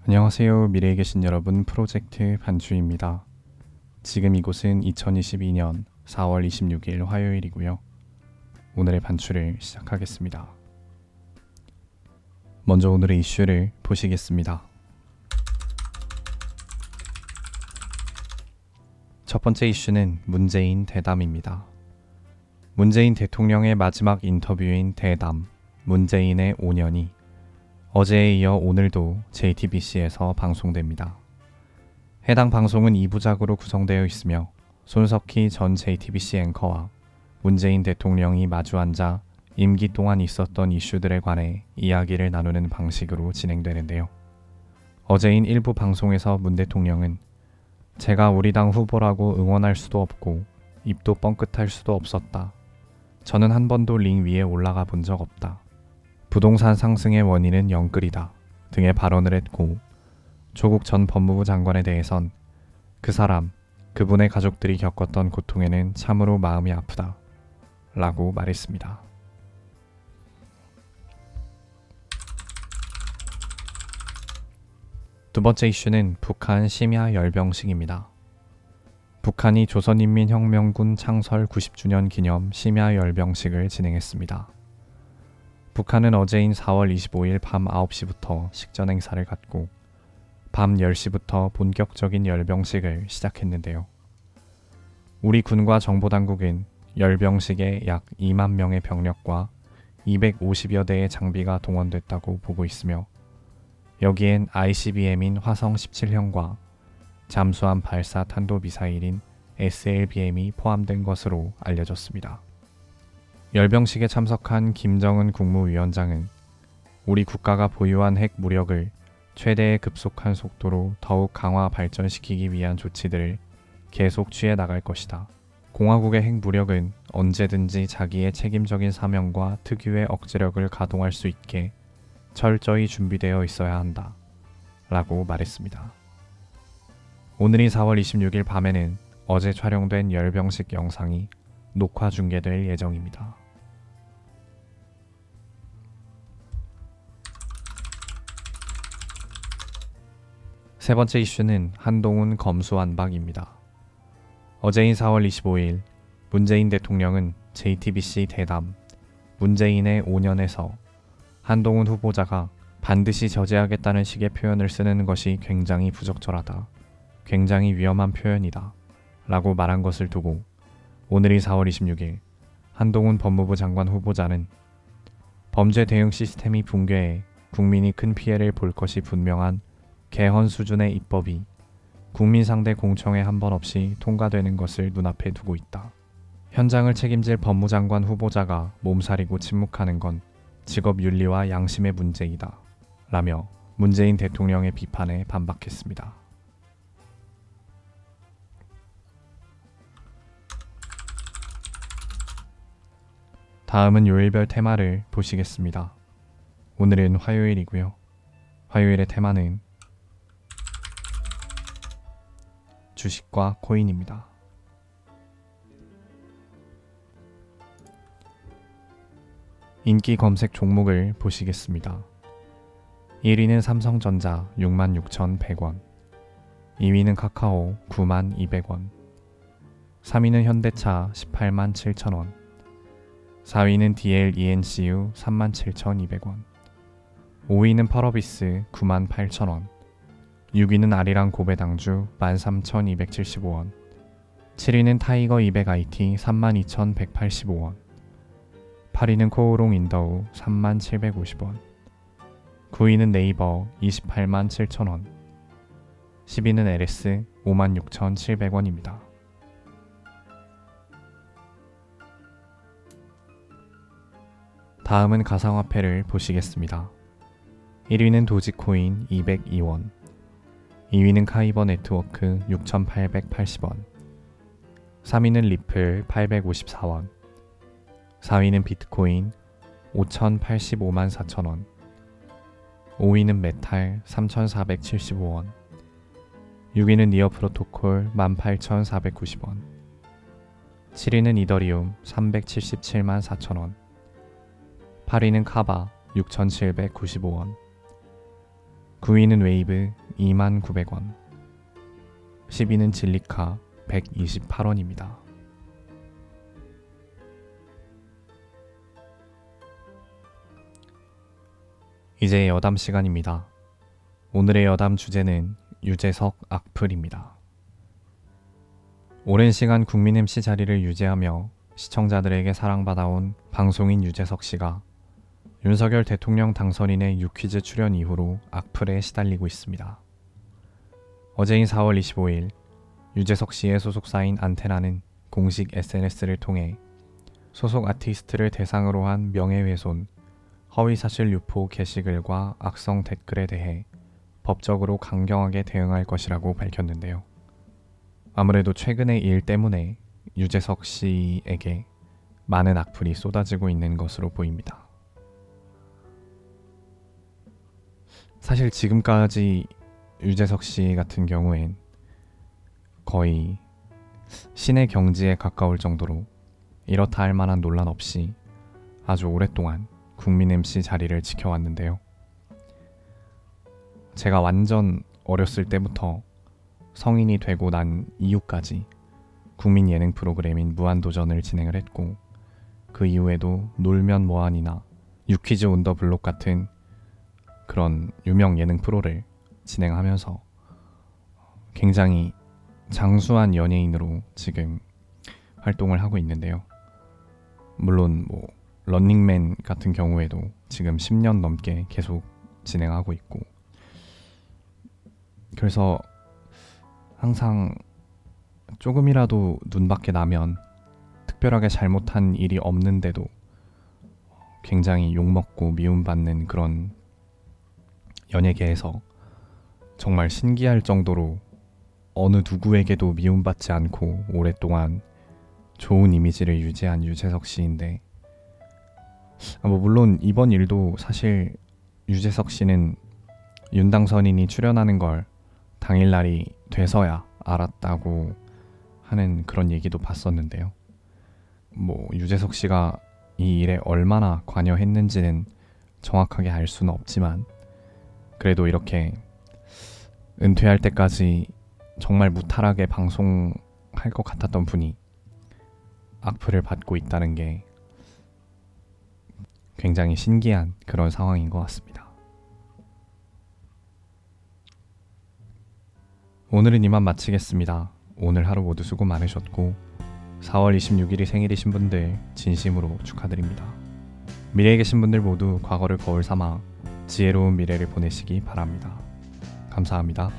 안녕하세요. 미래에 계신 여러분, 프로젝트 반주입니다. 지금 이곳은 2022년 4월 26일 화요일이고요. 오늘의 반주를 시작하겠습니다. 먼저 오늘의 이슈를 보시겠습니다. 첫 번째 이슈는 문재인 대담입니다. 문재인 대통령의 마지막 인터뷰인 대담, 문재인의 5년이 어제에 이어 오늘도 JTBC에서 방송됩니다. 해당 방송은 2부작으로 구성되어 있으며 손석희 전 JTBC 앵커와 문재인 대통령이 마주 앉아 임기 동안 있었던 이슈들에 관해 이야기를 나누는 방식으로 진행되는데요. 어제인 일부 방송에서 문 대통령은 제가 우리 당 후보라고 응원할 수도 없고 입도 뻥끗할 수도 없었다. 저는 한 번도 링 위에 올라가 본 적 없다. 부동산 상승의 원인은 영끌이다 등의 발언을 했고, 조국 전 법무부 장관에 대해선 그 사람, 그분의 가족들이 겪었던 고통에는 참으로 마음이 아프다 라고 말했습니다. 두 번째 이슈는 북한 심야 열병식입니다. 북한이 조선인민혁명군 창설 90주년 기념 심야 열병식을 진행했습니다. 북한은 어제인 4월 25일 밤 9시부터 식전 행사를 갖고 밤 10시부터 본격적인 열병식을 시작했는데요. 우리 군과 정보당국은 열병식에 약 2만 명의 병력과 250여 대의 장비가 동원됐다고 보고 있으며, 여기엔 ICBM인 화성 17형과 잠수함 발사 탄도미사일인 SLBM이 포함된 것으로 알려졌습니다. 열병식에 참석한 김정은 국무위원장은 우리 국가가 보유한 핵 무력을 최대의 급속한 속도로 더욱 강화 발전시키기 위한 조치들을 계속 취해 나갈 것이다. 공화국의 핵 무력은 언제든지 자기의 책임적인 사명과 특유의 억제력을 가동할 수 있게 철저히 준비되어 있어야 한다 라고 말했습니다. 오늘이 4월 26일 밤에는 어제 촬영된 열병식 영상이 녹화 중계될 예정입니다. 세 번째 이슈는 한동훈 검수완박입니다. 어제인 4월 25일 문재인 대통령은 JTBC 대담, 문재인의 5년에서 한동훈 후보자가 반드시 저지하겠다는 식의 표현을 쓰는 것이 굉장히 부적절하다, 굉장히 위험한 표현이다 라고 말한 것을 두고, 오늘이 4월 26일 한동훈 법무부 장관 후보자는 범죄 대응 시스템이 붕괴해 국민이 큰 피해를 볼 것이 분명한 개헌 수준의 입법이 국민 상대 공청회 한 번 없이 통과되는 것을 눈앞에 두고 있다. 현장을 책임질 법무장관 후보자가 몸살이고 침묵하는 건 직업 윤리와 양심의 문제이다 라며 문재인 대통령의 비판에 반박했습니다. 다음은 요일별 테마를 보시겠습니다. 오늘은 화요일이고요. 화요일의 테마는 주식과 코인입니다. 인기 검색 종목을 보시겠습니다. 1위는 삼성전자 66,100원, 2위는 카카오 92,200원, 3위는 현대차 187,000원, 4위는 DL-ENCU 37,200원, 5위는 펄어비스 98,000원, 6위는 아리랑 고배당주 13,275원, 7위는 타이거 200IT 32,185원, 8위는 코오롱 인더우 37,50원, 9위는 네이버 287,000원, 10위는 LS 56,700원입니다. 다음은 가상화폐를 보시겠습니다. 1위는 도지코인 202원, 2위는 카이버 네트워크 6,880원, 3위는 리플 854원, 4위는 비트코인 5,085만 4천원, 5위는 메탈 3,475원, 6위는 니어 프로토콜 18,490원, 7위는 이더리움 377만 4천원, 8위는 카바 6,795원, 9위는 웨이브 29,000원, 10위는 진리카 128원입니다. 이제 여담 시간입니다. 오늘의 여담 주제는 유재석 악플입니다. 오랜 시간 국민 MC 자리를 유지하며 시청자들에게 사랑받아온 방송인 유재석 씨가 윤석열 대통령 당선인의 유퀴즈 출연 이후로 악플에 시달리고 있습니다. 어제인 4월 25일 유재석 씨의 소속사인 안테나는 공식 SNS를 통해 소속 아티스트를 대상으로 한 명예훼손, 허위사실 유포 게시글과 악성 댓글에 대해 법적으로 강경하게 대응할 것이라고 밝혔는데요. 아무래도 최근의 일 때문에 유재석 씨에게 많은 악플이 쏟아지고 있는 것으로 보입니다. 사실 지금까지 유재석 씨 같은 경우엔 거의 신의 경지에 가까울 정도로 이렇다 할 만한 논란 없이 아주 오랫동안 국민 MC 자리를 지켜왔는데요. 제가 완전 어렸을 때부터 성인이 되고 난 이후까지 국민 예능 프로그램인 무한도전을 진행을 했고, 그 이후에도 놀면 뭐하니나 유퀴즈 온 더 블록 같은 그런 유명 예능 프로를 진행하면서 굉장히 장수한 연예인으로 지금 활동을 하고 있는데요. 물론 런닝맨 같은 경우에도 지금 10년 넘게 계속 진행하고 있고, 그래서 항상 조금이라도 눈 밖에 나면 특별하게 잘못한 일이 없는데도 굉장히 욕먹고 미움받는 그런 연예계에서 정말 신기할 정도로 어느 누구에게도 미움받지 않고 오랫동안 좋은 이미지를 유지한 유재석 씨인데, 물론 이번 일도 사실 유재석 씨는 윤 당선인이 출연하는 걸 당일날이 돼서야 알았다고 하는 그런 얘기도 봤었는데요. 유재석 씨가 이 일에 얼마나 관여했는지는 정확하게 알 수는 없지만, 그래도 이렇게 은퇴할 때까지 정말 무탈하게 방송할 것 같았던 분이 악플을 받고 있다는 게 굉장히 신기한 그런 상황인 것 같습니다. 오늘은 이만 마치겠습니다. 오늘 하루 모두 수고 많으셨고 4월 26일이 생일이신 분들 진심으로 축하드립니다. 미래에 계신 분들 모두 과거를 거울 삼아 지혜로운 미래를 보내시기 바랍니다. 감사합니다.